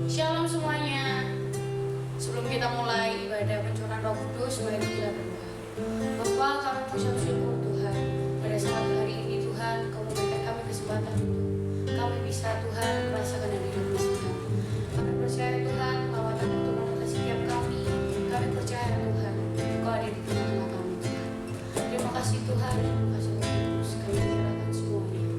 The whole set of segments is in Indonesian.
Shalom semuanya. Sebelum kita mulai ibadah pencurahan Roh Kudus, mari kita berdoa. Bapa, kami mengucap syukur Tuhan pada saat hari ini Tuhan, Kau memberikan kami kesempatan untuk kami bisa Tuhan merasakan dari hidup Tuhan. Kami percaya Tuhan bahwa Tuhan turun atas setiap kami. Kami percaya Tuhan, Kau ada di tengah-tengah kami Tuhan. Terima kasih Tuhan, terima kasih Roh Kudus. Kami menyerahkan semuanya.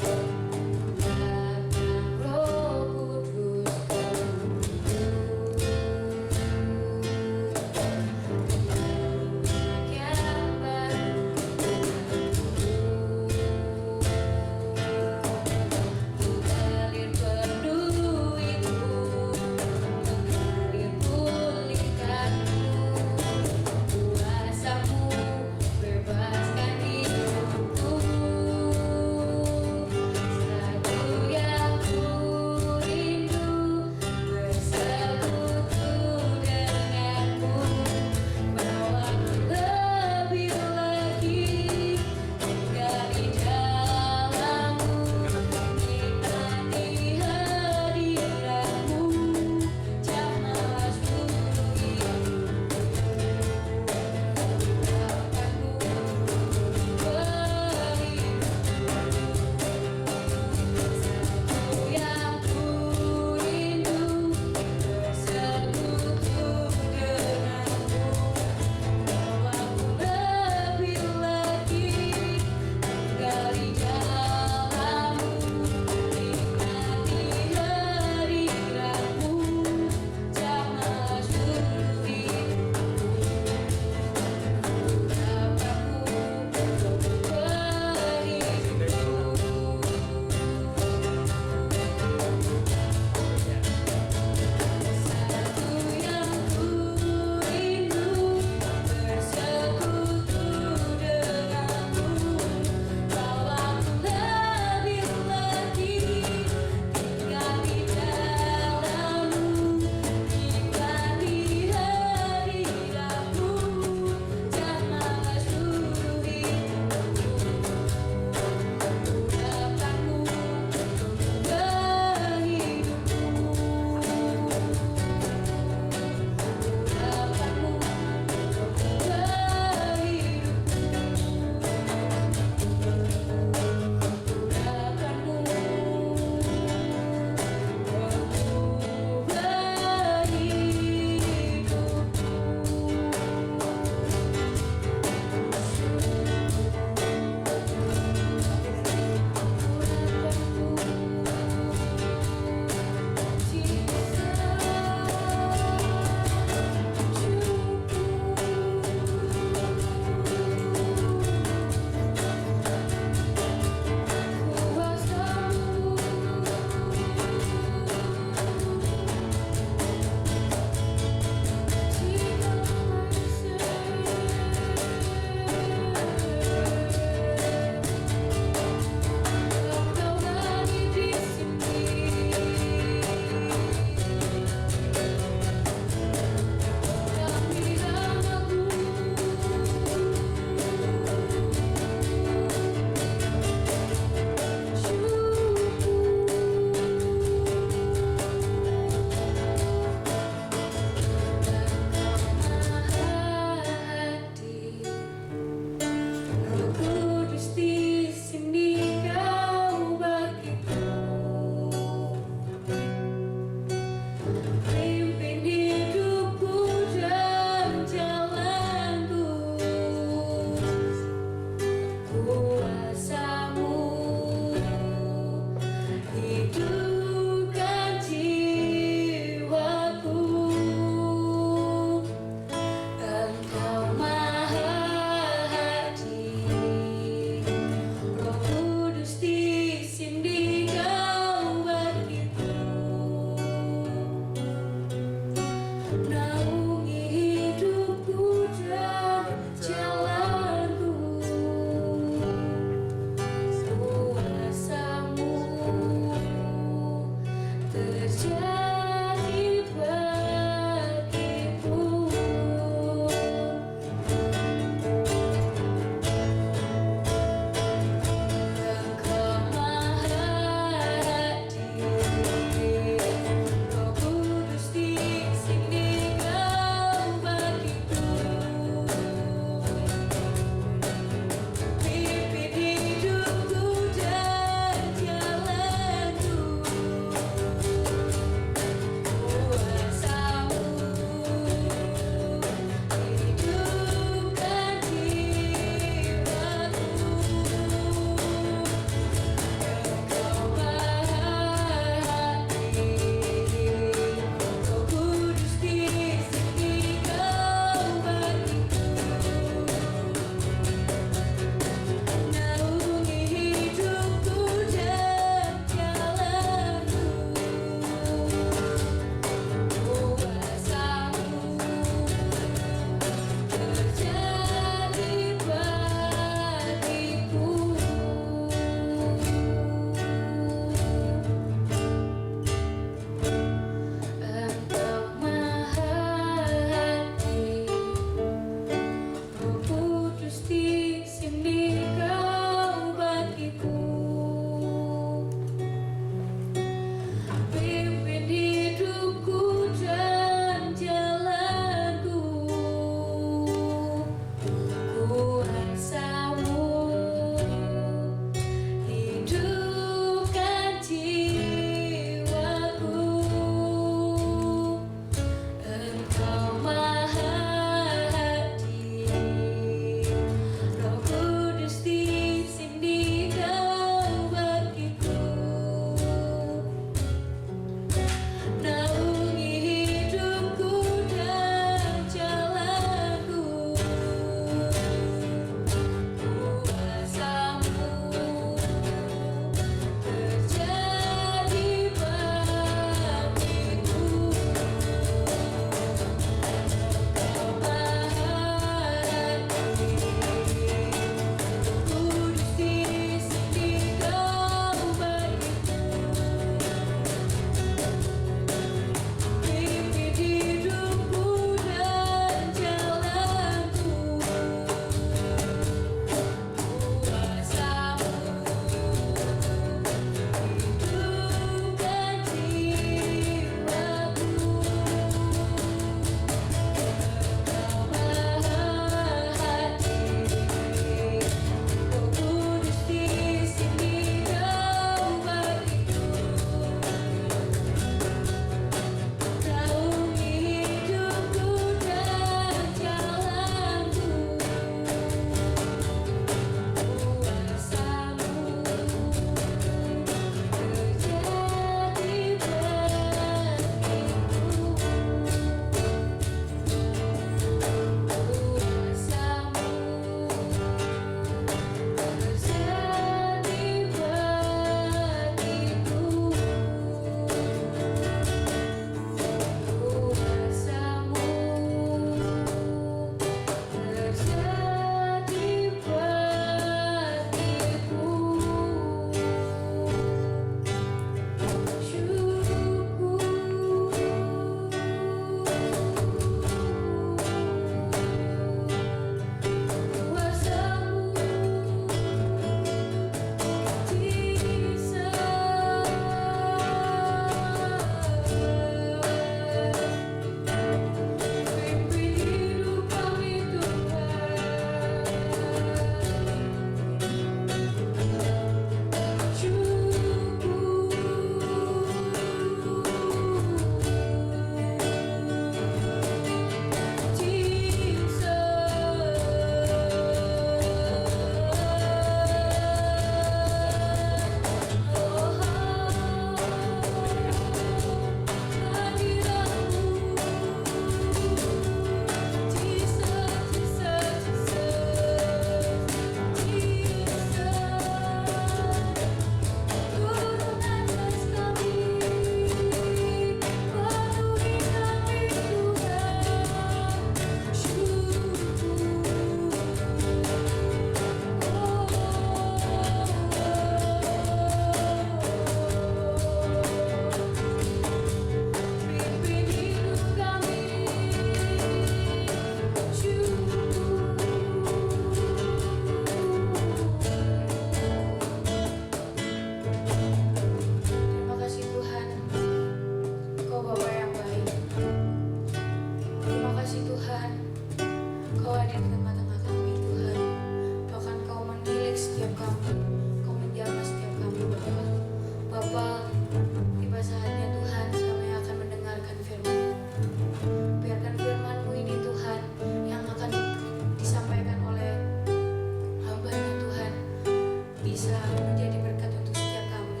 menjadi berkat untuk setiap kami,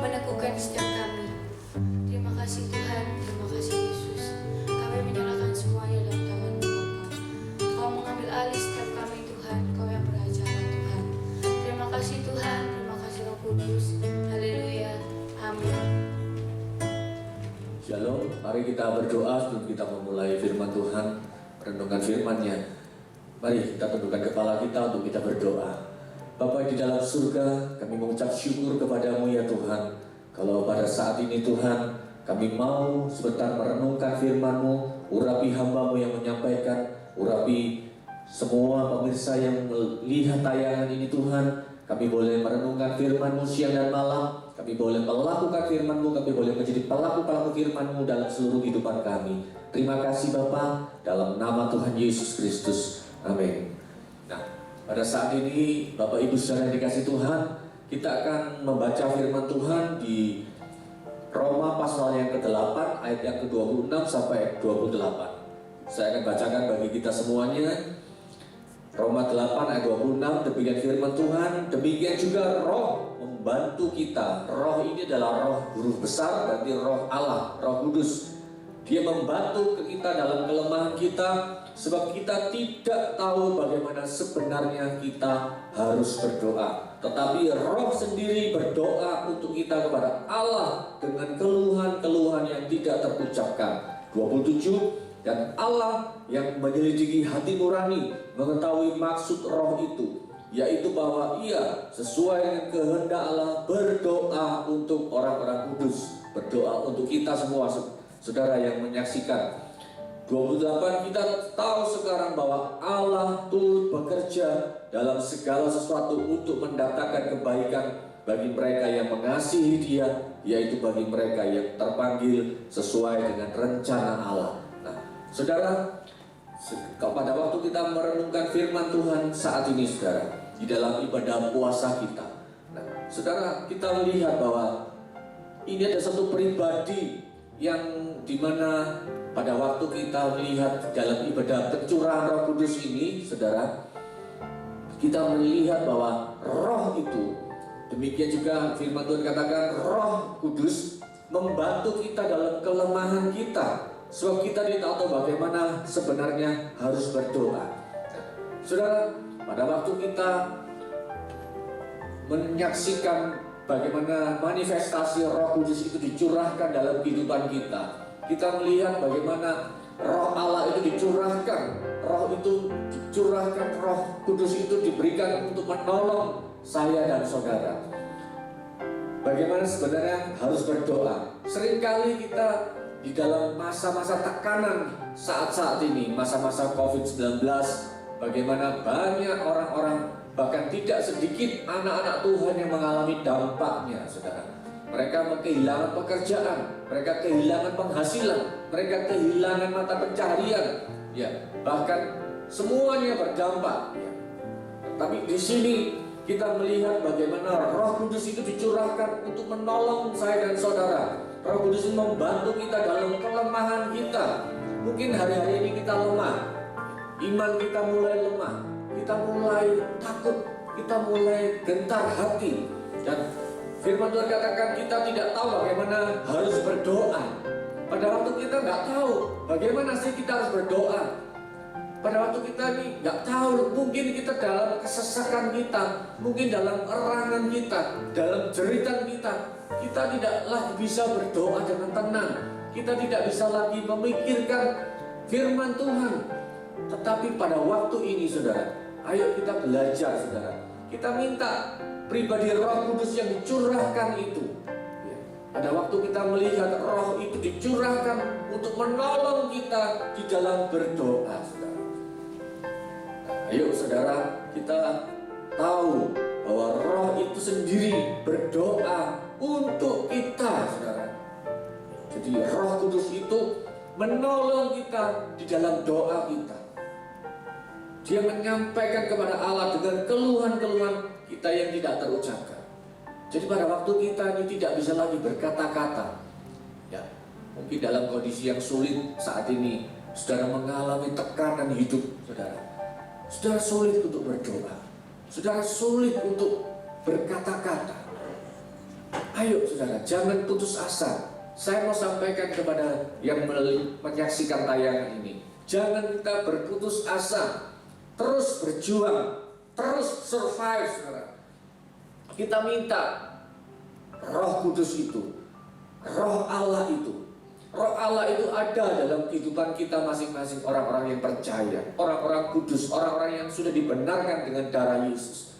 meneguhkan setiap kami. Terima kasih Tuhan, terima kasih Yesus. Kami menyerahkan semuanya dalam tangan-Mu Bapa. Kau mengambil alih setiap kami Tuhan, Kau yang beracara Tuhan. Terima kasih Tuhan, terima kasih Roh Kudus. Haleluya, amin. Shalom, mari kita berdoa sebelum kita memulai firman Tuhan, renungan firman-Nya. Mari kita tundukkan kepala kita untuk kita berdoa. Bapa di dalam surga, kami mengucap syukur kepadamu ya Tuhan. Kalau pada saat ini Tuhan, kami mau sebentar merenungkan firman-Mu, urapi hamba-Mu yang menyampaikan, urapi semua pemirsa yang melihat tayangan ini Tuhan. Kami boleh merenungkan firman-Mu siang dan malam. Kami boleh melakukan firman-Mu, kami boleh menjadi pelaku-pelaku firman-Mu dalam seluruh kehidupan kami. Terima kasih Bapa, dalam nama Tuhan Yesus Kristus. Amin. Nah, pada saat ini Bapak Ibu saudara yang dikasih Tuhan, kita akan membaca firman Tuhan di Roma pasal yang ke-8 ayat yang ke-26 sampai ayat 28. Saya akan bacakan bagi kita semuanya. Roma 8 ayat 26, demikian firman Tuhan, demikian juga Roh membantu kita. Roh ini adalah Roh Guru besar, berarti Roh Allah, Roh Kudus. Dia membantu kita dalam kelemahan kita, sebab kita tidak tahu bagaimana sebenarnya kita harus berdoa. Tetapi Roh sendiri berdoa untuk kita kepada Allah dengan keluhan-keluhan yang tidak terucapkan. 27, dan Allah yang menyelidiki hati nurani mengetahui maksud Roh itu, yaitu bahwa Ia sesuai dengan kehendak Allah berdoa untuk orang-orang kudus, berdoa untuk kita semua saudara yang menyaksikan. 28, kita tahu sekarang bahwa Allah turut bekerja dalam segala sesuatu untuk mendatangkan kebaikan bagi mereka yang mengasihi Dia, yaitu bagi mereka yang terpanggil sesuai dengan rencana Allah. Saudara, pada waktu kita merenungkan firman Tuhan saat ini saudara, di dalam ibadah puasa kita, nah, saudara, kita melihat bahwa ini ada satu pribadi yang dimana pada waktu kita melihat dalam ibadah pencurahan Roh Kudus ini, saudara, kita melihat bahwa Roh itu, demikian juga firman Tuhan katakan Roh Kudus membantu kita dalam kelemahan kita. Sebab kita tidak tahu bagaimana sebenarnya harus berdoa. Saudara, pada waktu kita menyaksikan bagaimana manifestasi Roh Kudus itu dicurahkan dalam kehidupan kita, kita melihat bagaimana Roh Allah itu dicurahkan, Roh itu dicurahkan, Roh Kudus itu diberikan untuk menolong saya dan saudara. Bagaimana sebenarnya harus berdoa. Seringkali kita di dalam masa-masa tekanan saat-saat ini, masa-masa COVID-19, bagaimana banyak orang-orang, bahkan tidak sedikit anak-anak Tuhan yang mengalami dampaknya, saudara. Mereka kehilangan pekerjaan, mereka kehilangan penghasilan, mereka kehilangan mata pencaharian, ya, bahkan semuanya berdampak. Ya. Tapi di sini kita melihat bagaimana Roh Kudus itu dicurahkan untuk menolong saya dan saudara. Roh Kudus membantu kita dalam kelemahan kita. Mungkin hari-hari ini kita lemah, iman kita mulai lemah, kita mulai takut, kita mulai gentar hati. Dan firman Tuhan katakan kita tidak tahu bagaimana harus berdoa. Pada waktu kita nggak tahu bagaimana sih kita harus berdoa. Pada waktu kita ini nggak tahu, mungkin kita dalam kesesakan kita, mungkin dalam erangan kita, dalam jeritan kita tidak lagi bisa berdoa dengan tenang. Kita tidak bisa lagi memikirkan firman Tuhan. Tetapi pada waktu ini saudara, ayo kita belajar saudara. Kita minta pribadi Roh Kudus yang dicurahkan itu. Pada waktu kita melihat Roh itu dicurahkan untuk menolong kita di dalam berdoa saudara. Ayo saudara, kita tahu bahwa Roh itu sendiri berdoa untuk kita, saudara. Jadi Roh Kudus itu menolong kita di dalam doa kita. Dia menyampaikan kepada Allah dengan keluhan-keluhan kita yang tidak terucapkan. Jadi pada waktu kita ini tidak bisa lagi berkata-kata, ya, mungkin dalam kondisi yang sulit saat ini, saudara mengalami tekanan hidup, saudara. Saudara sulit untuk berdoa, saudara sulit untuk berkata-kata. Ayo saudara, jangan putus asa. Saya mau sampaikan kepada yang menyaksikan tayangan ini, jangan kita berputus asa, terus berjuang, terus survive saudara. Kita minta Roh Kudus itu, Roh Allah itu ada dalam kehidupan kita masing-masing, orang-orang yang percaya, orang-orang kudus, orang-orang yang sudah dibenarkan dengan darah Yesus.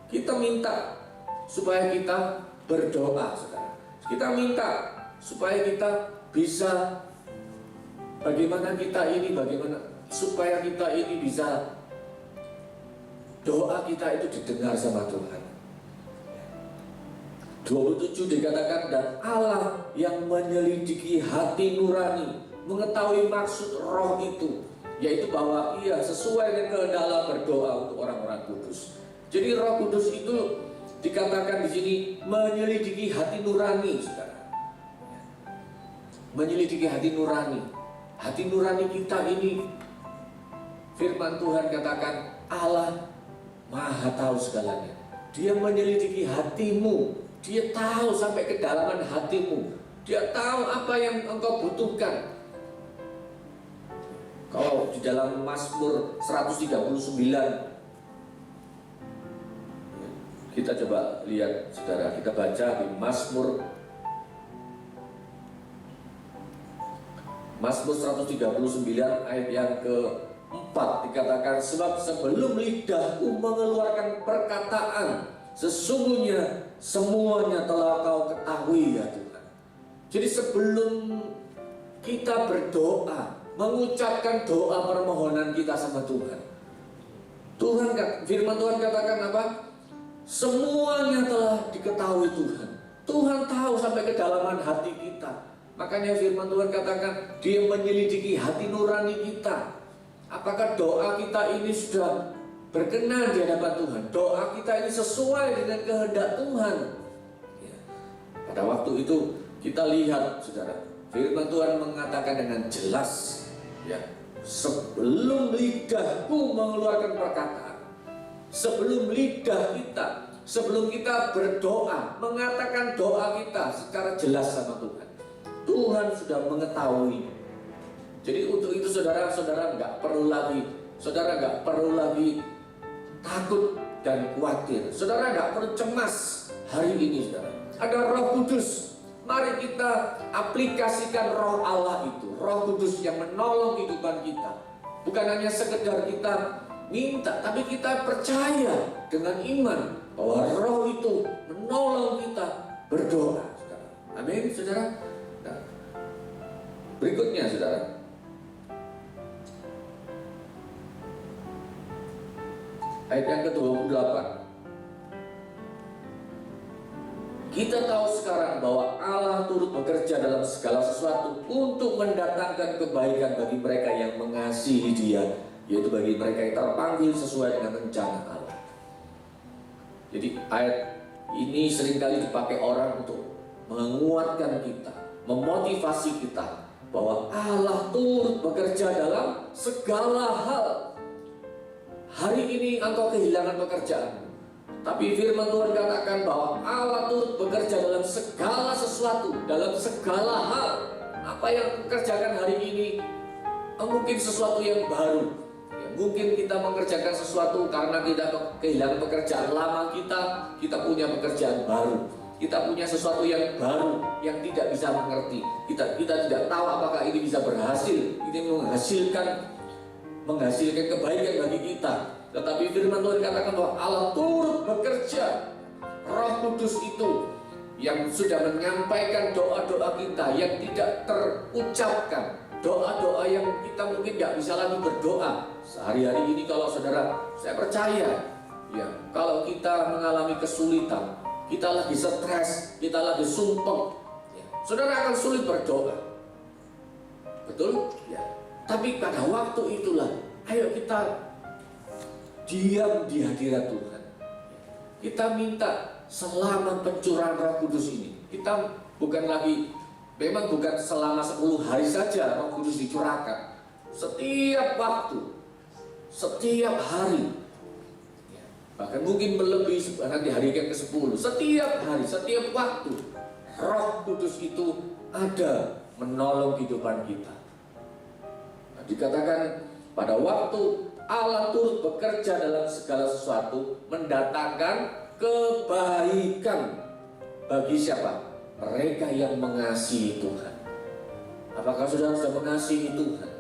Kita minta supaya kita berdoa saudara. Kita minta supaya kita bisa supaya kita ini bisa doa kita itu didengar sama Tuhan. 27 dikatakan, dan Allah yang menyelidiki hati nurani mengetahui maksud roh itu, yaitu bahwa ia sesuai dengan kehendak Allah berdoa untuk orang-orang kudus. Jadi Roh Kudus itu dikatakan di sini menyelidiki hati nurani saudara. Menyelidiki hati nurani. Hati nurani kita ini, firman Tuhan katakan Allah Maha tahu segalanya. Dia menyelidiki hatimu. Dia tahu sampai kedalaman hatimu. Dia tahu apa yang engkau butuhkan. Kalau di dalam Mazmur 139, kita coba lihat saudara, kita baca di Mazmur 139 ayat yang ke-4 dikatakan, sebab sebelum lidahku mengeluarkan perkataan, sesungguhnya semuanya telah kau ketahui ya Tuhan. Jadi sebelum kita berdoa, mengucapkan doa permohonan kita sama Tuhan, firman Tuhan katakan apa? Semuanya telah diketahui Tuhan. Tuhan tahu sampai kedalaman hati kita. Makanya firman Tuhan katakan Dia menyelidiki hati nurani kita. Apakah doa kita ini sudah berkenan di hadapan Tuhan? Doa kita ini sesuai dengan kehendak Tuhan ya. Pada waktu itu kita lihat saudara, firman Tuhan mengatakan dengan jelas ya, sebelum lidahku mengeluarkan perkataan, sebelum lidah kita, sebelum kita berdoa, mengatakan doa kita secara jelas sama Tuhan, Tuhan sudah mengetahui. Jadi untuk itu saudara-saudara nggak perlu lagi takut dan khawatir. Saudara nggak perlu cemas hari ini saudara. Ada Roh Kudus. Mari kita aplikasikan Roh Allah itu, Roh Kudus yang menolong kehidupan kita. Bukan hanya sekedar kita minta, tapi kita percaya dengan iman bahwa Roh itu menolong kita berdoa saudara. Amin saudara. Nah, berikutnya saudara, ayat yang ke-28. Kita tahu sekarang bahwa Allah turut bekerja dalam segala sesuatu untuk mendatangkan kebaikan bagi mereka yang mengasihi Dia, yaitu bagi mereka yang terpanggil sesuai dengan rencana Allah. Jadi ayat ini seringkali dipakai orang untuk menguatkan kita, memotivasi kita bahwa Allah turut bekerja dalam segala hal. Hari ini engkau kehilangan pekerjaan, tapi firman Tuhan katakan bahwa Allah turut bekerja dalam segala sesuatu, dalam segala hal. Apa yang kerjakan hari ini mungkin sesuatu yang baru ya, mungkin kita mengerjakan sesuatu karena kita kehilangan pekerjaan lama kita punya pekerjaan baru, kita punya sesuatu yang baru yang tidak bisa mengerti, kita tidak tahu apakah ini bisa berhasil, ini menghasilkan kebaikan bagi kita. Tetapi firman Tuhan katakan bahwa Allah turut bekerja. Roh Kudus itu yang sudah menyampaikan doa-doa kita yang tidak terucapkan, doa-doa yang kita mungkin tidak bisa lagi berdoa sehari-hari ini. Kalau saudara, saya percaya ya, kalau kita mengalami kesulitan, kita lagi stres, kita lagi sumpah ya, saudara akan sulit berdoa, betul ya. Tapi pada waktu itulah, ayo kita diam di hadirat Tuhan. Kita minta selama pencurahan Roh Kudus ini. Kita memang bukan selama 10 hari saja Roh Kudus dicurahkan. Setiap waktu, setiap hari. bahkan mungkin melebihi nanti hari yang ke-10. Setiap hari, setiap waktu Roh Kudus itu ada menolong kehidupan kita. Nah, dikatakan pada waktu Allah turut bekerja dalam segala sesuatu, mendatangkan kebaikan bagi siapa? Mereka yang mengasihi Tuhan. Apakah saudara sudah mengasihi Tuhan?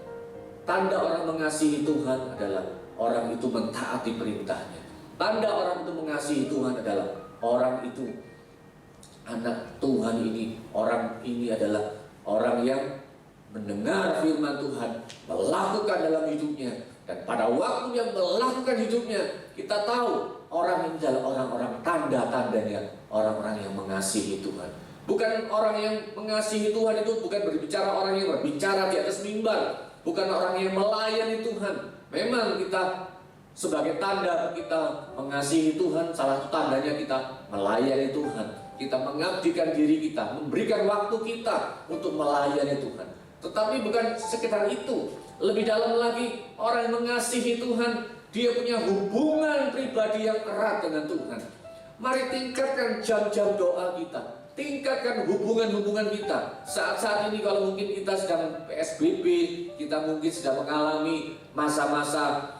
Tanda orang mengasihi Tuhan adalah orang itu mentaati perintahnya. Tanda orang itu mengasihi Tuhan adalah orang itu anak Tuhan ini. Orang ini adalah orang yang mendengar firman Tuhan, melakukan dalam hidupnya. Dan pada waktu yang melakukan hidupnya, kita tahu orang ini adalah orang-orang tanda-tandanya, orang-orang yang mengasihi Tuhan. Bukan orang yang mengasihi Tuhan itu bukan berbicara orang yang berbicara di atas mimbar, bukan orang yang melayani Tuhan. Memang kita sebagai tanda kita mengasihi Tuhan, salah satu tandanya kita melayani Tuhan. Kita mengabdikan diri kita, memberikan waktu kita untuk melayani Tuhan. Tetapi bukan sekedar itu. Lebih dalam lagi, orang yang mengasihi Tuhan, dia punya hubungan pribadi yang erat dengan Tuhan. Mari tingkatkan jam-jam doa kita, tingkatkan hubungan-hubungan kita. Saat-saat ini kalau mungkin kita sedang PSBB, kita mungkin sedang mengalami masa-masa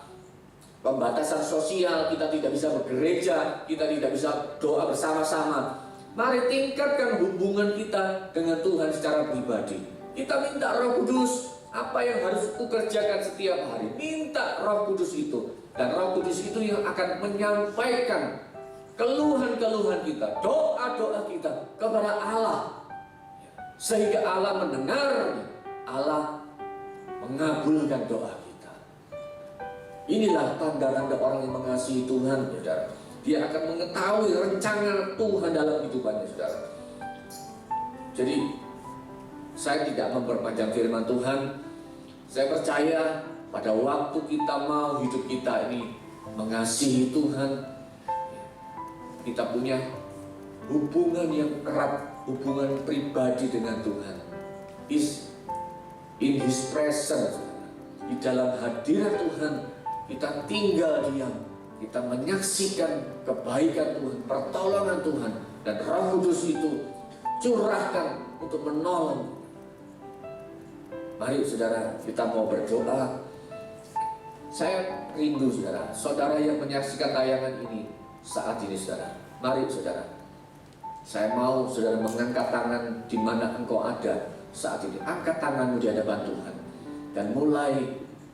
pembatasan sosial, kita tidak bisa bergereja, kita tidak bisa doa bersama-sama. Mari tingkatkan hubungan kita dengan Tuhan secara pribadi. Kita minta Roh Kudus, apa yang harus kukerjakan setiap hari. Minta Roh Kudus itu. Dan Roh Kudus itu yang akan menyampaikan keluhan-keluhan kita, doa-doa kita kepada Allah. Sehingga Allah mendengarnya, Allah mengabulkan doa kita. Inilah tanda-tanda orang yang mengasihi Tuhan, saudara. Dia akan mengetahui rencana Tuhan dalam hidupannya, saudara. Jadi, saya tidak memperpanjang firman Tuhan. Saya percaya pada waktu kita mau hidup kita ini mengasihi Tuhan, kita punya hubungan yang erat, hubungan pribadi dengan Tuhan. In His presence, di dalam hadirat Tuhan, kita tinggal diam, kita menyaksikan kebaikan Tuhan, pertolongan Tuhan, dan Roh Kudus itu curahkan untuk menolong. Mari saudara, kita mau berdoa. Saya rindu saudara, saudara yang menyaksikan tayangan ini saat ini saudara. Mari saudara, saya mau saudara mengangkat tangan di mana engkau ada saat ini. Angkat tanganmu di hadapan Tuhan dan mulai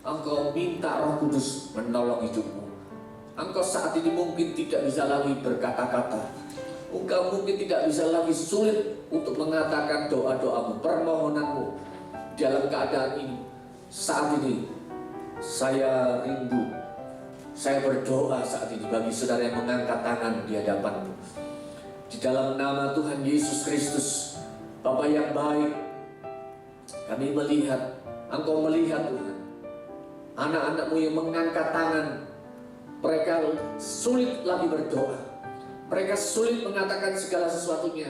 engkau minta Roh Kudus menolong hidupmu. Engkau saat ini mungkin tidak bisa lagi berkata-kata. Engkau mungkin tidak bisa lagi, sulit untuk mengatakan doa-doamu, permohonanmu. Dalam keadaan ini, saat ini saya rindu, saya berdoa saat ini bagi saudara yang mengangkat tangan di hadapanmu. Di dalam nama Tuhan Yesus Kristus, Bapa yang baik, kami melihat, Engkau melihat Tuhan, anak-anakmu yang mengangkat tangan, mereka sulit lagi berdoa, mereka sulit mengatakan segala sesuatunya.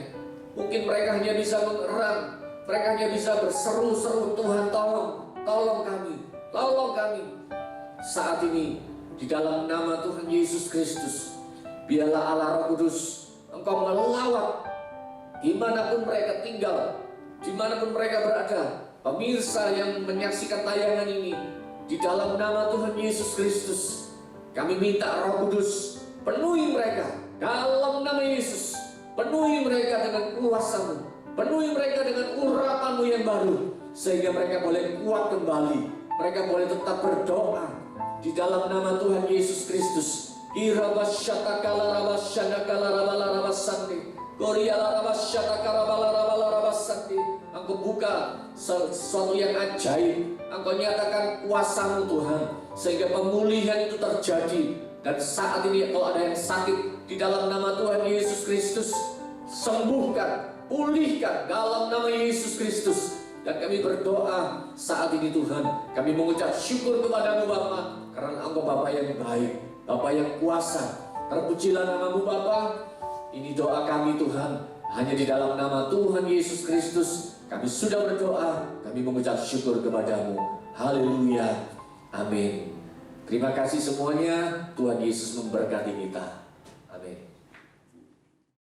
Mungkin mereka hanya bisa mengerang, mereka hanya bisa berseru-seru, Tuhan tolong kami, tolong kami. Saat ini di dalam nama Tuhan Yesus Kristus, biarlah Allah Roh Kudus, Engkau melawat dimanapun mereka tinggal, dimanapun mereka berada. Pemirsa yang menyaksikan tayangan ini, di dalam nama Tuhan Yesus Kristus, kami minta Roh Kudus, penuhi mereka dalam nama Yesus. Penuhi mereka dengan kuasa-Mu, penuhi mereka dengan urapan-Mu yang baru, sehingga mereka boleh kuat kembali, mereka boleh tetap berdoa di dalam nama Tuhan Yesus Kristus. Engkau buka sesuatu yang ajaib, Engkau nyatakan kuasa-Mu Tuhan, sehingga pemulihan itu terjadi. Dan saat ini kalau ada yang sakit, di dalam nama Tuhan Yesus Kristus, sembuhkan, pulihkan dalam nama Yesus Kristus. Dan kami berdoa saat ini Tuhan, kami mengucap syukur kepada-Mu Bapa, karena Engkau Bapa yang baik, Bapa yang kuasa. Terpujilah nama-Mu Bapa. Ini doa kami Tuhan, hanya di dalam nama Tuhan Yesus Kristus kami sudah berdoa, kami mengucap syukur kepada-Mu. Haleluya, amin. Terima kasih semuanya, Tuhan Yesus memberkati kita.